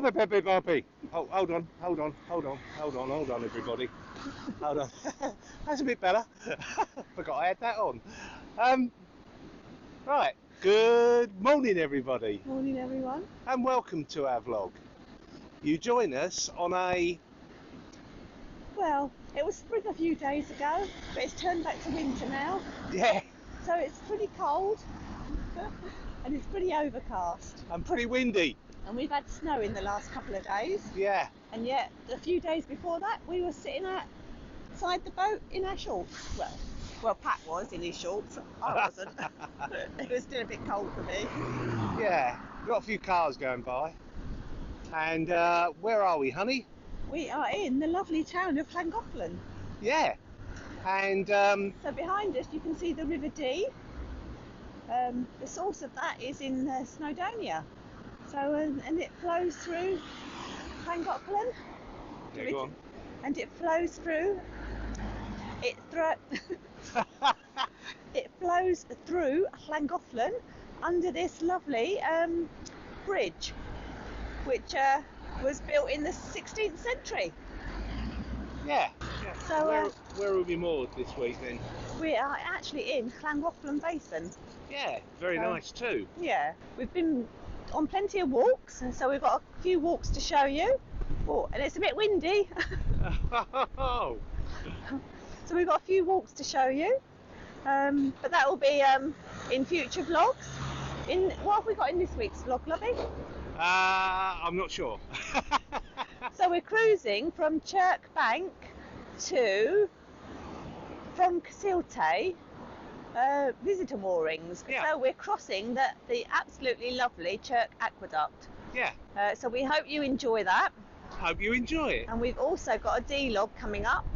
Bobby. Oh, hold on, everybody. Hold on. That's a bit better. Forgot I had that on. Right. Good morning, everybody. Morning, everyone. And welcome to our vlog. You join us on a... Well, it was spring a few days ago, but it's turned back to winter now. Yeah. So it's pretty cold and it's pretty overcast. And pretty windy. And we've had snow in the last couple of days. Yeah. And yet, a few days before that, we were sitting outside the boat in our shorts. Well, Pat was in his shorts. I wasn't. It was still a bit cold for me. Yeah. We've got a few cars going by. And where are we, honey? We are in the lovely town of Llangollen. Yeah. And so behind us, you can see the River Dee. The source of that is in Snowdonia. So, and it flows through Llangollen. Yeah, go on. And it flows through. It flows through Llangollen under this lovely bridge, which was built in the 16th century. Yeah. So where will we moored this week then? We are actually in Llangollen Basin. Yeah, very nice too. Yeah, we've been on plenty of walks, and so we've got a few walks to show you. Oh, and it's a bit windy. Oh. So we've got a few walks to show you, but that will be in future vlogs. What have we got in this week's vlog, lovey? I'm not sure. So we're cruising from Chirk Bank to Pontcysyllte visitor moorings. Yeah. So we're crossing the absolutely lovely Chirk Aqueduct. Yeah. So we hope you enjoy that. Hope you enjoy it. And we've also got a D-log coming up.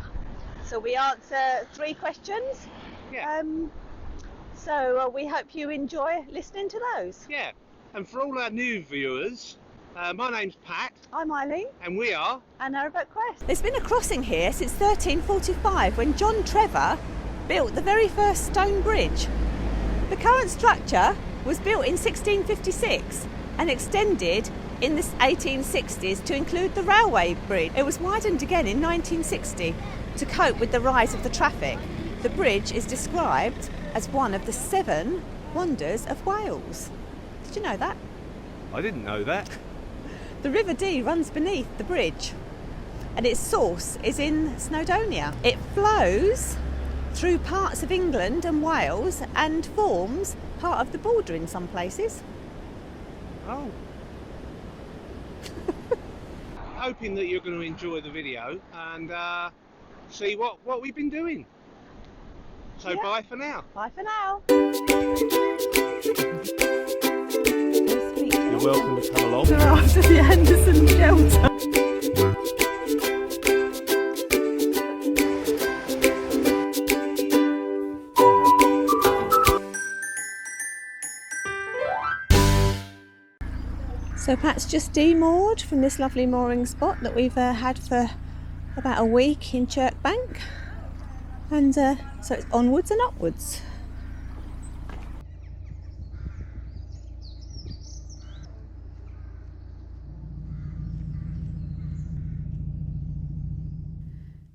So we answer 3 questions. Yeah. So we hope you enjoy listening to those. Yeah. And for all our new viewers, my name's Pat. I'm Eileen. And we are... And Narrowboat Quest. There's been a crossing here since 1345 when John Trevor built the very first stone bridge. The current structure was built in 1656 and extended in the 1860s to include the railway bridge. It was widened again in 1960 to cope with the rise of the traffic. The bridge is described as one of the 7 wonders of Wales. Did you know that? I didn't know that. The River Dee runs beneath the bridge and its source is in Snowdonia. It flows through parts of England and Wales and forms part of the border in some places. Oh. Hoping that you're going to enjoy the video and see what we've been doing. So yeah. Bye for now. Bye for now. You're welcome to come along. We're after the Anderson shelter. So Pat's just demoored from this lovely mooring spot that we've had for about a week in Chirk Bank, and so it's onwards and upwards.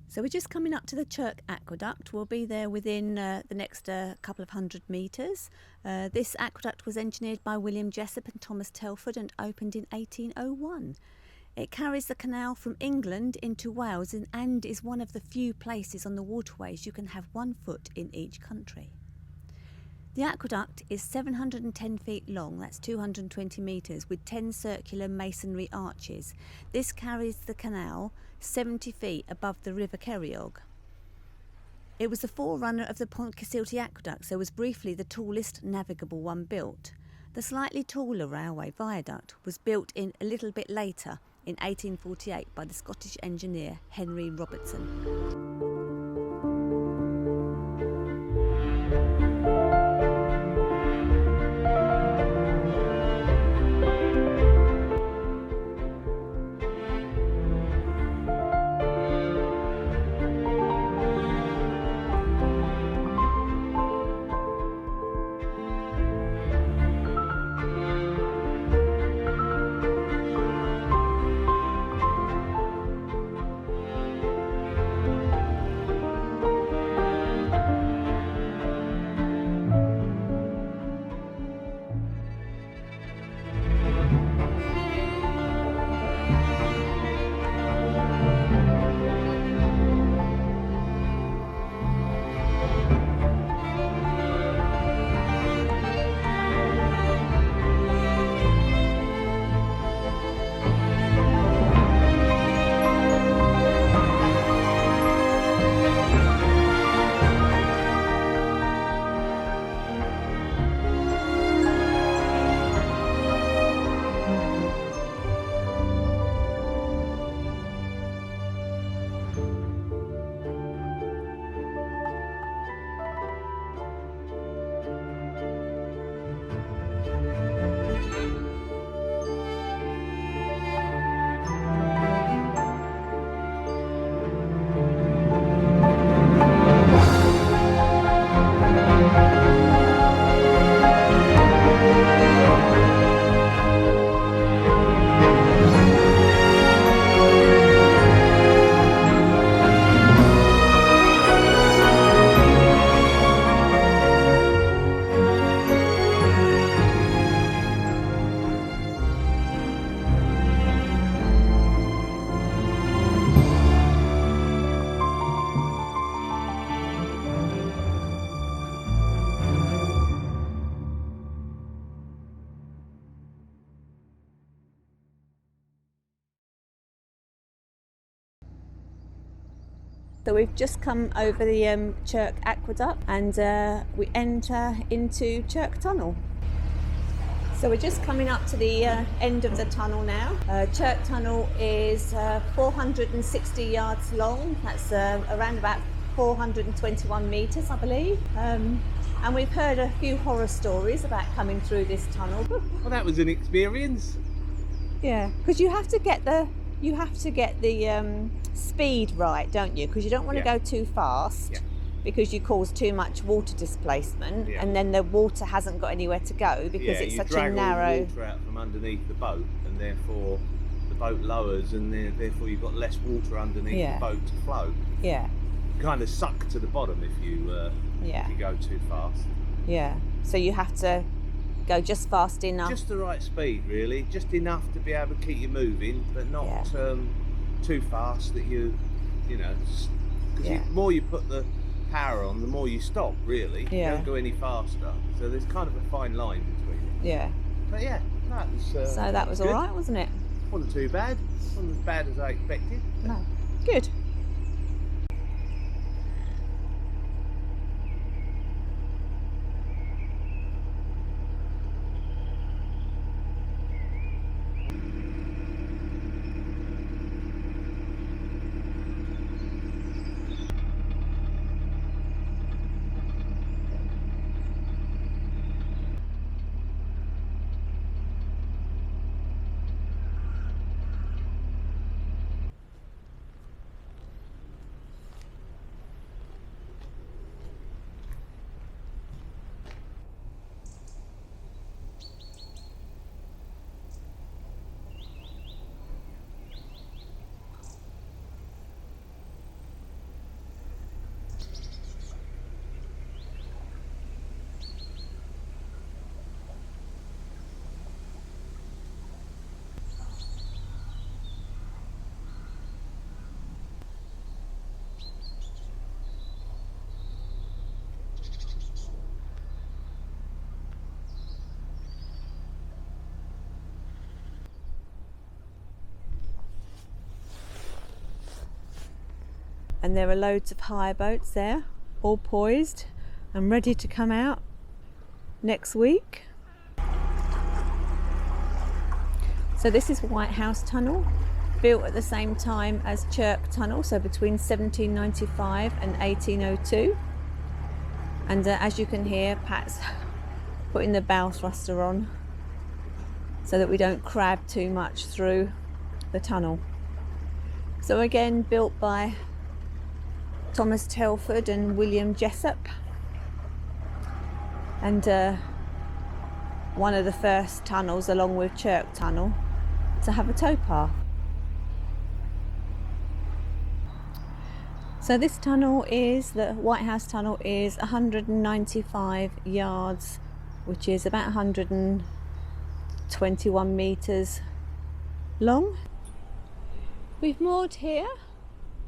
So we're just coming up to the Chirk Aqueduct. We'll be there within the next couple of 100 metres. This aqueduct was engineered by William Jessop and Thomas Telford and opened in 1801. It carries the canal from England into Wales and is one of the few places on the waterways you can have 1 foot in each country. The aqueduct is 710 feet long, that's 220 metres, with 10 circular masonry arches. This carries the canal 70 feet above the River Ceiriog. It was the forerunner of the Pontcysyllte Aqueduct, so was briefly the tallest navigable one built. The slightly taller railway viaduct was built in a little bit later, in 1848, by the Scottish engineer Henry Robertson. So we've just come over the Chirk Aqueduct and we enter into Chirk Tunnel. So we're just coming up to the end of the tunnel now. Chirk Tunnel is 460 yards long. That's around about 421 metres, I believe. And we've heard a few horror stories about coming through this tunnel. Well, that was an experience. Yeah, because you have to get the speed right, don't you? Because you don't want to go too fast. Because you cause too much water displacement, and then the water hasn't got anywhere to go because it's such a narrow. You drag water out from underneath the boat, and therefore the boat lowers, and therefore you've got less water underneath the boat to flow. Yeah. You kind of suck to the bottom if you go too fast. Yeah. So you have to go just fast enough. Just the right speed, really. Just enough to be able to keep you moving, but not too fast that you know. Because the more you put the power on, the more you stop, really. You don't go any faster, so there's kind of a fine line between it. But that was so that was good. all right, wasn't it? Wasn't too bad. Wasn't as bad as I expected. No. Good. And there are loads of hire boats there, all poised and ready to come out next week. So this is Whitehouse Tunnel, built at the same time as Chirk Tunnel, so between 1795 and 1802. And as you can hear, Pat's putting the bow thruster on so that we don't crab too much through the tunnel. So again, built by Thomas Telford and William Jessop, and one of the first tunnels, along with Chirk Tunnel, to have a towpath. So this tunnel is, the Whitehouse Tunnel is 195 yards, which is about 121 metres long. We've moored here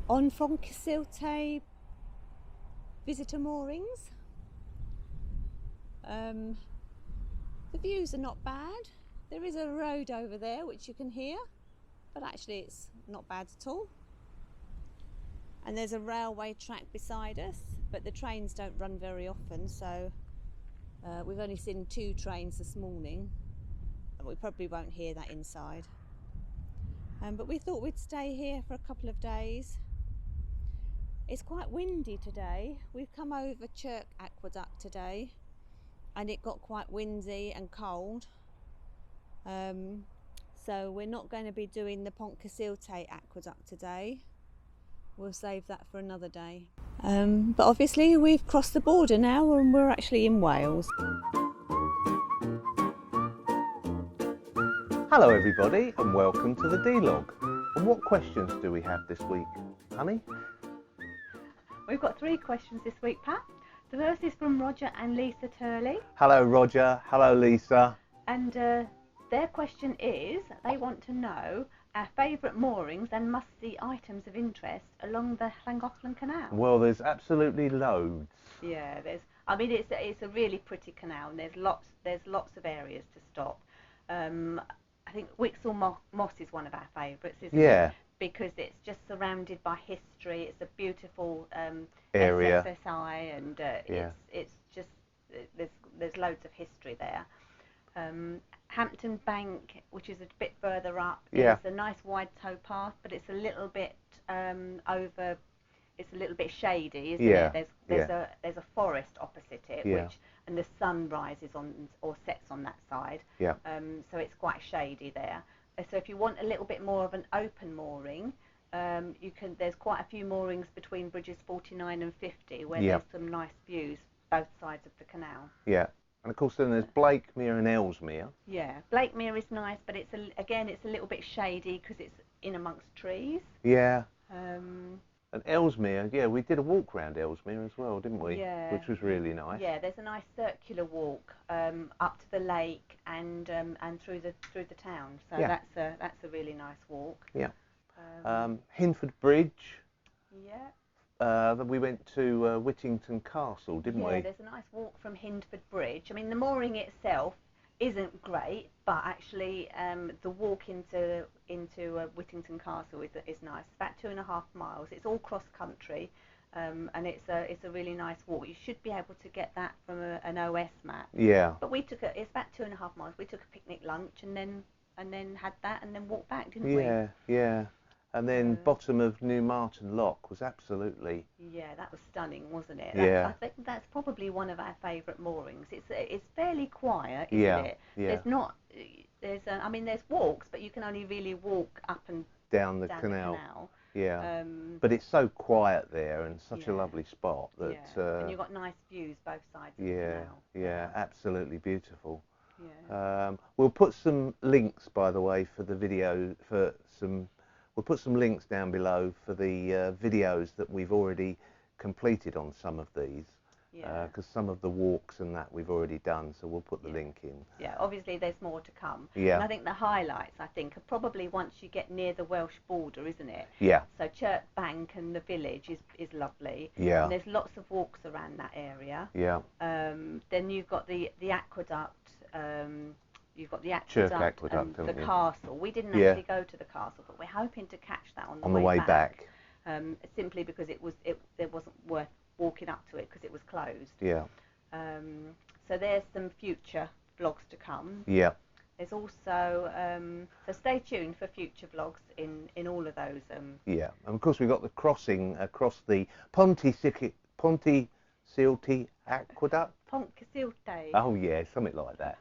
on Pontcysyllte visitor moorings. The views are not bad. There is a road over there which you can hear, but actually it's not bad at all. And there's a railway track beside us, but the trains don't run very often, so we've only seen 2 trains this morning, and we probably won't hear that inside. But we thought we'd stay here for a couple of days. It's quite windy today. We've come over Chirk Aqueduct today, and it got quite windy and cold. So we're not going to be doing the Pontcysyllte Aqueduct today. We'll save that for another day. But obviously we've crossed the border now and we're actually in Wales. Hello everybody and welcome to the D-Log. And what questions do we have this week, honey? We've got 3 questions this week, Pat. The first is from Roger and Lisa Turley. Hello Roger, hello Lisa. And their question is, they want to know our favourite moorings and must-see items of interest along the Llangollen Canal. Well, there's absolutely loads. Yeah, I mean, it's a really pretty canal, and there's lots of areas to stop. I think Wixall Moss is one of our favourites, isn't it? because it's just surrounded by history. It's a beautiful area, SSSI, and it's just there's loads of history there. Hampton Bank, which is a bit further up, is a nice wide tow path, but it's a little bit it's a little bit shady, isn't it? There's a forest opposite it, and the sun rises on or sets on that side. So it's quite shady there. So if you want a little bit more of an open mooring, there's quite a few moorings between bridges 49 and 50 where there's some nice views both sides of the canal. And of course then there's Blakemere and Ellesmere. Blakemere is nice, but it's a little bit shady because it's in amongst trees. And Ellesmere, we did a walk around Ellesmere as well, didn't we? Which was really nice. There's a nice circular walk up to the lake and through the town. So that's a really nice walk. Hinford Bridge. We went to Whittington Castle, didn't we? There's a nice walk from Hinford Bridge. I mean, the mooring itself isn't great, but actually the walk into Whittington Castle is nice. It's about 2.5 miles. It's all cross country, and it's a really nice walk. You should be able to get that from an OS map. But we took it's about 2.5 miles. We took a picnic lunch and then had that and then walked back, didn't we? And then bottom of Newmarton Lock was absolutely... that was stunning, wasn't it? I think that's probably one of our favourite moorings. It's fairly quiet, isn't it? There's walks, but you can only really walk up and down the canal. But it's so quiet there and such a lovely spot that... and you've got nice views both sides of the canal. Absolutely beautiful. We'll put some links, by the way, for the video, we'll put some links down below for the videos that we've already completed on some of these, because some of the walks and that we've already done, so we'll put the link in. Obviously there's more to come. And I think the highlights, are probably once you get near the Welsh border, isn't it? So Chirk Bank and the village is lovely. And there's lots of walks around that area. Then you've got the aqueduct. You've got the Chirk aqueduct Aqueduct, and the castle. We didn't actually go to the castle, but we're hoping to catch that on the way back. Simply because it wasn't worth walking up to it because it was closed. So there's some future vlogs to come. There's also so stay tuned for future vlogs in all of those. And of course we've got the crossing across the Pontcysyllte Aqueduct. Pontcysyllte. Oh yeah, something like that.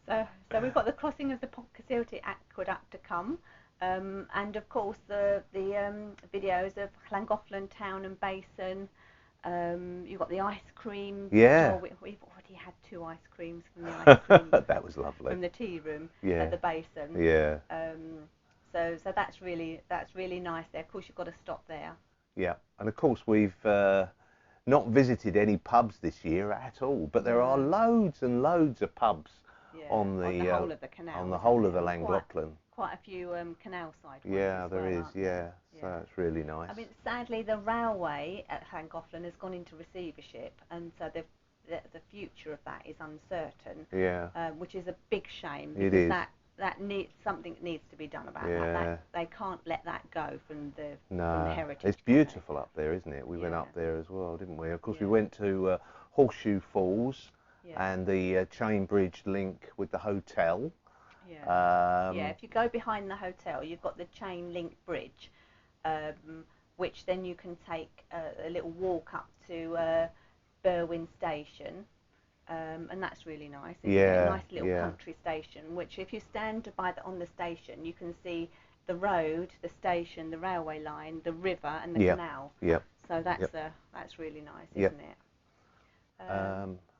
So we've got the crossing of the Pontcysyllte Aqueduct to come, and of course the videos of Llangollen town and basin. You've got the ice cream. We've already had 2 ice creams from the ice cream. That was lovely. From the tea room at the basin. So that's really nice there. Of course you've got to stop there. And of course we've not visited any pubs this year at all, but there are loads and loads of pubs on the whole of the canal, on the whole of the Llangollen. Quite a few canal side ones. There is. So it's really nice. I mean, sadly, the railway at Llangollen has gone into receivership, and so the future of that is uncertain. Which is a big shame. It is. Something needs to be done about that. They can't let that go from the heritage. It's beautiful up there, isn't it? We went up there as well, didn't we? Of course, we went to Horseshoe Falls and the chain bridge link with the hotel. If you go behind the hotel, you've got the chain link bridge, which then you can take a little walk up to Berwyn Station. And that's really nice. It's a nice little country station, which if you stand on the station, you can see the road, the station, the railway line, the river and the canal. So that's really nice, isn't it?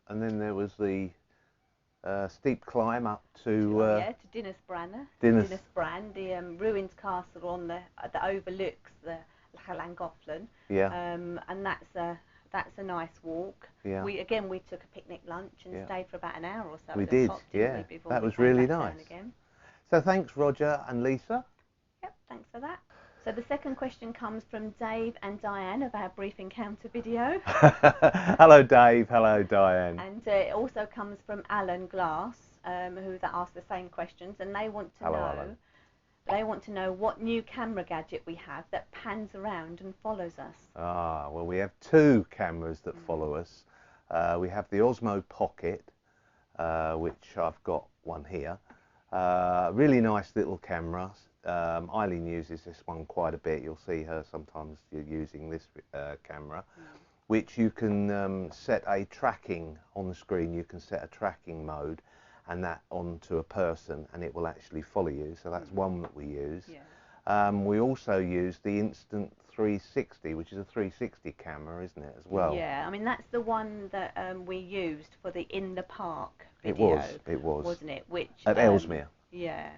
And then there was the steep climb up to... to Dinas Bran, the ruined castle that overlooks the Llangollen. And that's a nice walk. We took a picnic lunch and stayed for about an hour or so. We did, that was really nice. So thanks Roger and Lisa. Thanks for that. So the second question comes from Dave and Diane of our Brief Encounter video. Hello Dave, hello Diane. And it also comes from Alan Glass, who asked the same questions, and they want to know They want to know what new camera gadget we have that pans around and follows us. Ah, well, we have 2 cameras that follow us. We have the Osmo Pocket, which I've got one here. Really nice little camera. Eileen uses this one quite a bit. You'll see her sometimes using this camera, which you can set a tracking on the screen. You can set a tracking mode and that onto a person, and it will actually follow you. So that's one that we use. Yeah. We also use the Instant 360, which is a 360 camera, isn't it, as well? Yeah, I mean that's the one that we used for the in the park video. It was, wasn't it? Which at Ellesmere. Yeah,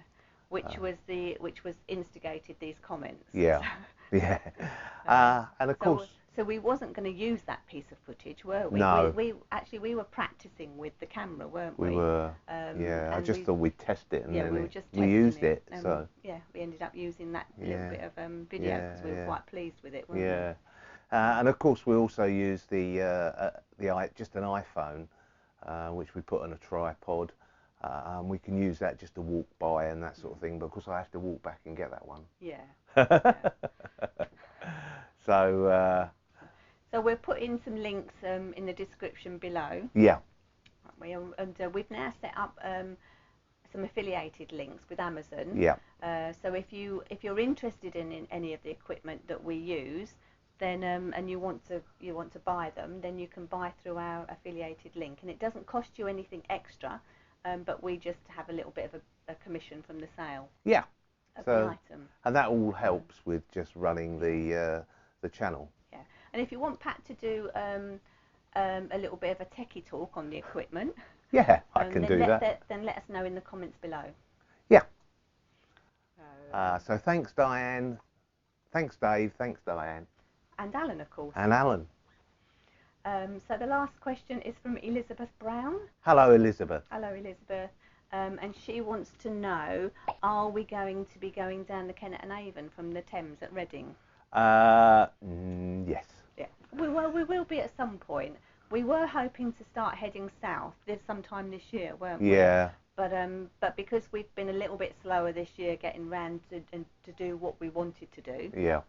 which was instigated these comments. Yeah, yeah, and of course. So we wasn't going to use that piece of footage, were we? No. We were practicing with the camera, weren't we? We were. Yeah, I just thought we'd test it, and then we used it. So yeah, we ended up using that little bit of video because we were quite pleased with it, weren't we? And of course we also use just an iPhone, which we put on a tripod. We can use that just to walk by and that sort of thing. But of course I have to walk back and get that one. Yeah. So. So we're putting some links in the description below. Yeah. And we've now set up some affiliated links with Amazon. Yeah. So if you're interested in any of the equipment that we use, then and you want to buy them, then you can buy through our affiliated link, and it doesn't cost you anything extra, but we just have a little bit of a commission from the sale. Yeah. Of the item. And that all helps with just running the channel. Yeah. And if you want Pat to do a little bit of a techie talk on the equipment, yeah, I can do that. Then let us know in the comments below. Yeah. So thanks, Diane. Thanks, Dave. Thanks, Diane. And Alan, of course. And Alan. So the last question is from Elizabeth Brown. Hello, Elizabeth. Hello, Elizabeth. And she wants to know, are we going to be going down the Kennet and Avon from the Thames at Reading? Yes. Yeah. We will be at some point. We were hoping to start heading south sometime this year, weren't we? Yeah. But because we've been a little bit slower this year getting round to do what we wanted to do. Yeah.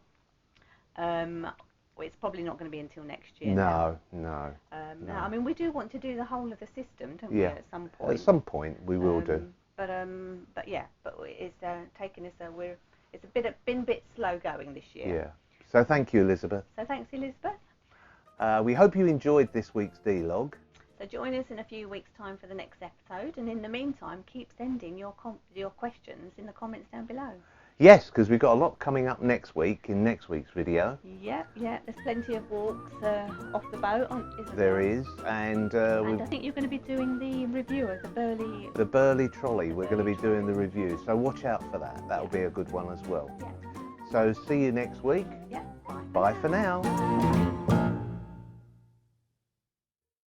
It's probably not going to be until next year. No. I mean, we do want to do the whole of the system, don't we? At some point. At some point, we will do. But it's taking us. It's been a bit slow going this year. Yeah. So thank you, Elizabeth. So thanks, Elizabeth. We hope you enjoyed this week's D-Log. So join us in a few weeks' time for the next episode, and in the meantime, keep sending your questions in the comments down below. Yes, because we've got a lot coming up next week in next week's video. Yeah. There's plenty of walks off the boat, isn't there? There is, and I think you're going to be doing the review of the Burley trolley. We're going to be doing the review, so watch out for that. That'll be a good one as well. Yeah. So see you next week. Yeah. Bye for now.